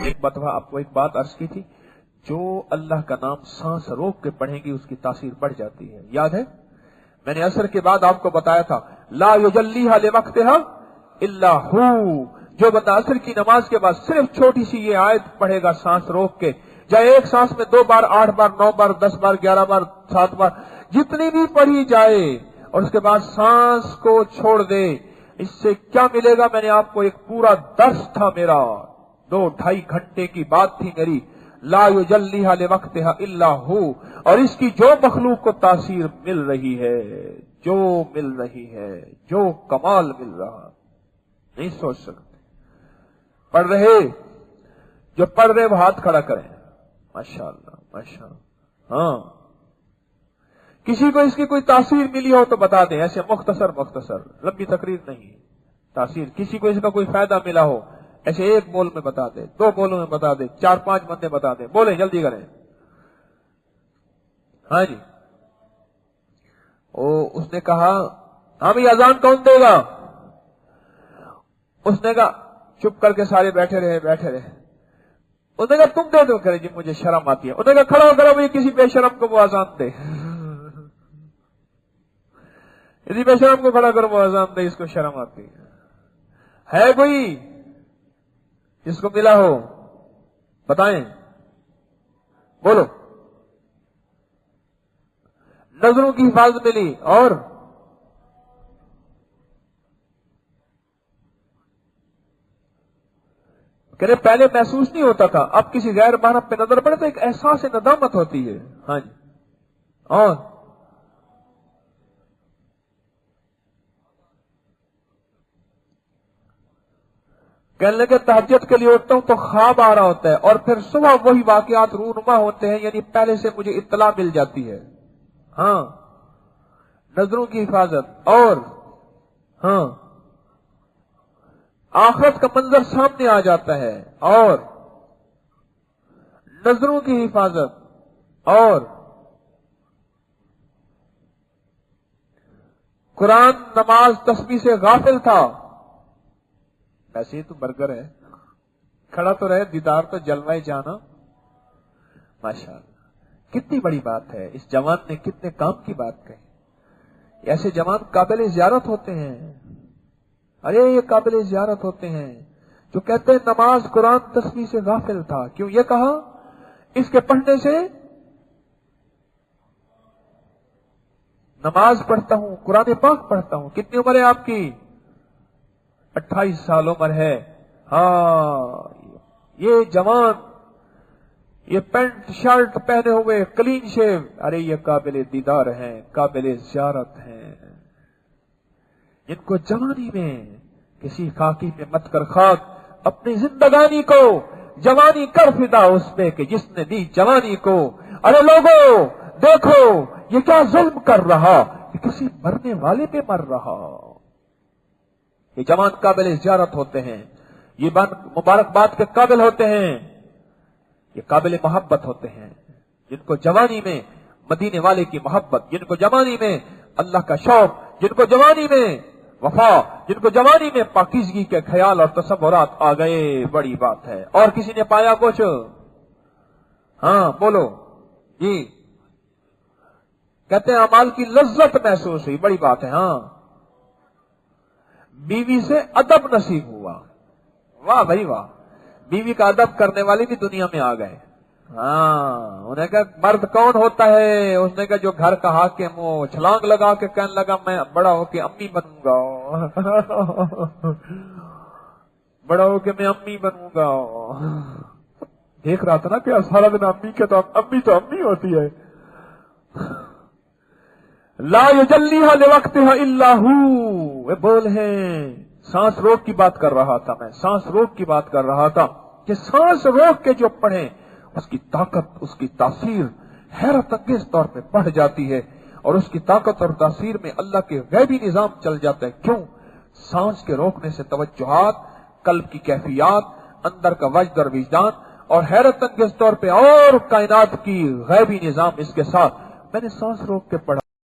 ایک مرتبہ آپ کو ایک بات عرض کی تھی، جو اللہ کا نام سانس روک کے پڑھیں گی اس کی تاثیر بڑھ جاتی ہے، یاد ہے؟ میں نے عصر کے بعد آپ کو بتایا تھا لا یجلیھا لوقتھا الا ہو، جو بندہ عصر کی نماز کے بعد صرف چھوٹی سی یہ آیت پڑھے گا سانس روک کے، چاہے ایک سانس میں 2 بار، 8 بار، 9 بار، 10 بار، 11 بار، 7 بار، جتنی بھی پڑھی جائے، اور اس کے بعد سانس کو چھوڑ دے، اس سے کیا ملے گا؟ میں نے آپ کو ایک پورا درس تھا میرا، 2-2.5 گھنٹے کی بات تھی میری، لا یجلیھا لوقتھا الا ہو، اور اس کی جو مخلوق کو تاثیر مل رہی ہے، جو مل رہی ہے، جو کمال مل رہا، نہیں سوچ سکتے۔ پڑھ رہے جو پڑھ رہے وہ ہاتھ کھڑا کریں، ماشاءاللہ ماشاءاللہ۔ ہاں، کسی کو اس کی کوئی تاثیر ملی ہو تو بتا دیں، ایسے مختصر لمبی تقریر نہیں، تاثیر کسی کو اس کا کوئی فائدہ ملا ہو، ایسے 1 بول میں بتا دے، 2 بولوں میں بتا دے، 4-5 بندے بتا دیں، بولیں جلدی کریں۔ ہاں جی، اس نے کہا ہاں بھائی اذان کون دے گا؟ اس نے کہا چپ کر کے سارے بیٹھے رہے۔ اس نے کہا تم دے دو، کرے جی مجھے شرم آتی ہے۔ اس نے کہا کھڑا ہو کرو بھائی، کسی بے شرم کو وہ اذان دے، کسی بے شرم کو کھڑا کرو وہ اذان دے، اس کو شرم آتی ہے کوئی جس کو ملا ہو بتائیں، بولو۔ نظروں کی حفاظت ملی، اور کہ پہلے محسوس نہیں ہوتا تھا، اب کسی غیر محرم پہ نظر پڑے تو ایک احساس ندامت ہوتی ہے۔ ہاں جی، اور کہنے لگے تہجد کے لیے اٹھتا ہوں تو خواب آ رہا ہوتا ہے، اور پھر صبح وہی واقعات رونما ہوتے ہیں، یعنی پہلے سے مجھے اطلاع مل جاتی ہے۔ ہاں، نظروں کی حفاظت، اور ہاں آخرت کا منظر سامنے آ جاتا ہے، اور نظروں کی حفاظت، اور قرآن، نماز، تسبیح سے غافل تھا، ایسے ہی تو برگر ہے، کھڑا تو رہے، دیدار تو جلوہ جانا، ماشاءاللہ۔ کتنی بڑی بات ہے، اس جوان نے کتنے کام کی بات کہی۔ ایسے جوان قابل زیارت ہوتے ہیں، ارے یہ قابل زیارت ہوتے ہیں جو کہتے ہیں نماز، قرآن، تسبیح سے غافل تھا۔ کیوں یہ کہا؟ اس کے پڑھنے سے نماز پڑھتا ہوں، قرآن پاک پڑھتا ہوں۔ کتنی عمر ہے آپ کی؟ 28 سال عمر ہے۔ ہاں، یہ جوان، یہ پینٹ شرٹ پہنے ہوئے، کلین شیو، ارے یہ قابل دیدار ہیں، قابل زیارت ہیں، جن کو جوانی میں کسی خاکی میں مت کر خاک، اپنی زندگانی کو جوانی کر فدا اس پہ کہ جس نے دی جوانی کو۔ ارے لوگوں دیکھو یہ کیا ظلم کر رہا، یہ کسی مرنے والے پہ مر رہا۔ یہ جوان قابل زیارت ہوتے ہیں، یہ مبارکباد کے قابل ہوتے ہیں، یہ قابل محبت ہوتے ہیں، جن کو جوانی میں مدینے والے کی محبت، جن کو جوانی میں اللہ کا شوق، جن کو جوانی میں وفا، جن کو جوانی میں پاکیزگی کے خیال اور تصورات آ گئے، بڑی بات ہے۔ اور کسی نے پایا کچھ؟ ہاں بولو جی، کہتے ہیں اعمال کی لذت محسوس ہوئی، بڑی بات ہے۔ ہاں، بیوی سے ادب نصیب ہوا، واہ بھائی واہ، بیوی کا ادب کرنے والے بھی دنیا میں آ گئے۔ ہاں، انہیں کہا مرد کون ہوتا ہے؟ اس نے کہا جو گھر کا حاکم ہو، چھلانگ لگا کے کہنے لگا میں بڑا ہو کے امی بنوں گا، بڑا ہو کے میں امی بنوں گا۔ دیکھ رہا تھا نا کہ سارا دن امی کے، تو امی ہوتی ہے۔ لا یجلیھا لوقتھا الا ہو، وہ بول ہیں، سانس روک کی بات کر رہا تھا میں، سانس روک کی بات کر رہا تھا کہ سانس روک کے جو پڑھیں اس کی طاقت، اس کی تاثیر حیرت انگیز طور پہ بڑھ جاتی ہے، اور اس کی طاقت اور تاثیر میں اللہ کے غیبی نظام چل جاتا ہے۔ کیوں؟ سانس کے روکنے سے توجہات، قلب کی کیفیات، اندر کا وجد اور وجدان، اور حیرت انگیز طور پہ اور کائنات کی غیبی نظام اس کے ساتھ۔ میں نے سانس روک کے پڑھا۔